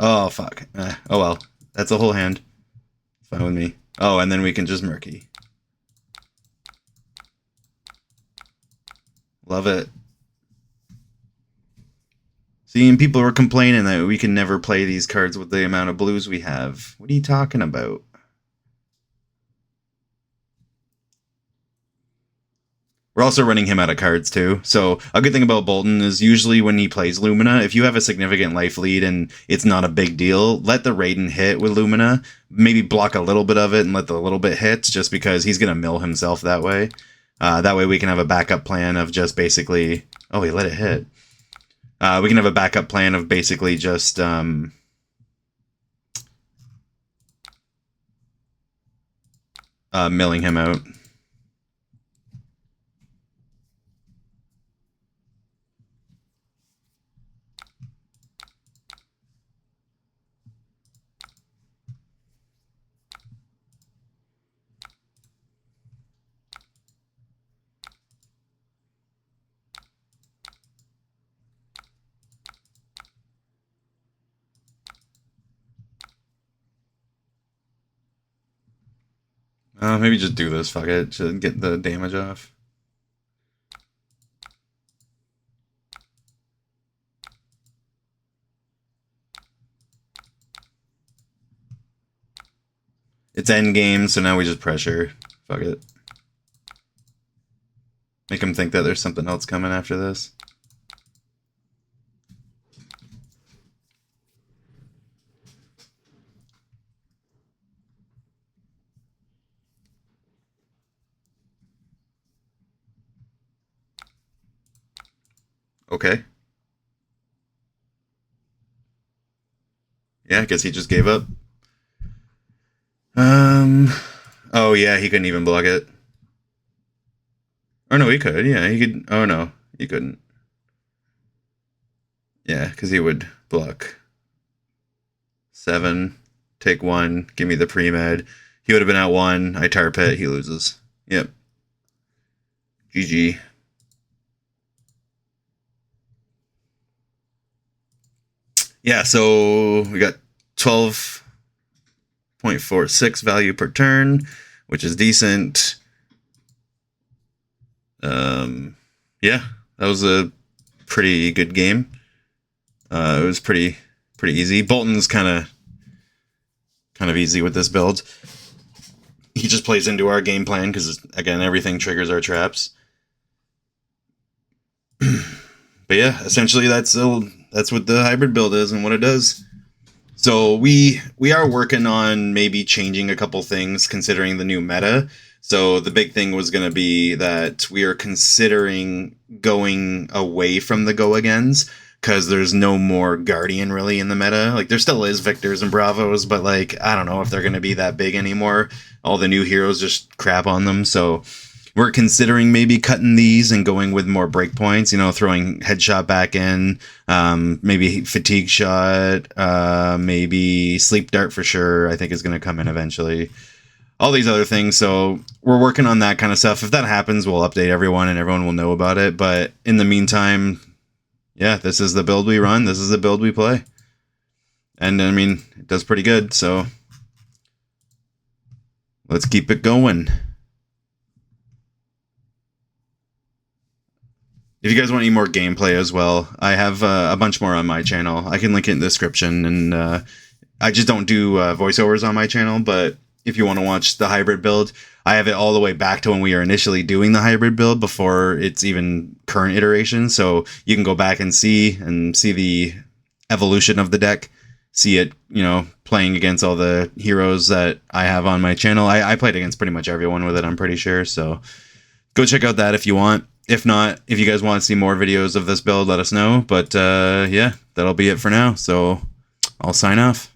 Speaker 1: Oh, fuck. Oh, well. That's a whole hand. Fine with me. Oh, and then we can just Murky. Love it. See, and people were complaining that we can never play these cards with the amount of blues we have. What are you talking about? We're also running him out of cards too. So a good thing about Boltyn is usually when he plays Lumina, if you have a significant life lead and it's not a big deal, let the Raiden hit with Lumina. Maybe block a little bit of it and let the little bit hit, just because he's going to mill himself that way. That way we can have a backup plan of just basically... Oh, he let it hit. We can have a backup plan of basically just... milling him out. Maybe just do this, fuck it, to get the damage off. It's end game, so now we just pressure. Fuck it. Make him think that there's something else coming after this. Okay. Yeah, I guess he just gave up. Oh yeah, he couldn't even block it. Oh no, he could. Yeah, he could. Oh no, he couldn't. Yeah, because he would block 7, take 1, give me the pre-med. He would have been at 1. I tar pit. He loses. Yep. GG. Yeah, so we got 12.46 value per turn, which is decent. Yeah, that was a pretty good game. It was pretty easy. Boltyn's kind of easy with this build. He just plays into our game plan because, again, everything triggers our traps. But yeah, essentially that's what the hybrid build is and what it does. So we are working on maybe changing a couple things considering the new meta. So the big thing was going to be that we are considering going away from the go-agains because there's no more Guardian really in the meta. Like, there still is Victors and Bravos, but like, I don't know if they're going to be that big anymore. All the new heroes just crap on them. So we're considering maybe cutting these and going with more breakpoints, you know, throwing headshot back in, maybe fatigue shot, maybe sleep dart for sure, I think is going to come in eventually. All these other things, so we're working on that kind of stuff. If that happens, we'll update everyone and everyone will know about it. But in the meantime, yeah, this is the build we run. This is the build we play. And, I mean, it does pretty good, so let's keep it going. If you guys want any more gameplay as well, I have a bunch more on my channel. I can link it in the description, and I just don't do voiceovers on my channel, but if you want to watch the hybrid build, I have it all the way back to when we were initially doing the hybrid build before it's even current iteration. So you can go back and see the evolution of the deck, see it, you know, playing against all the heroes that I have on my channel. I played against pretty much everyone with it, I'm pretty sure. So go check out that if you want. If not, if you guys want to see more videos of this build, let us know. But yeah, that'll be it for now. So I'll sign off.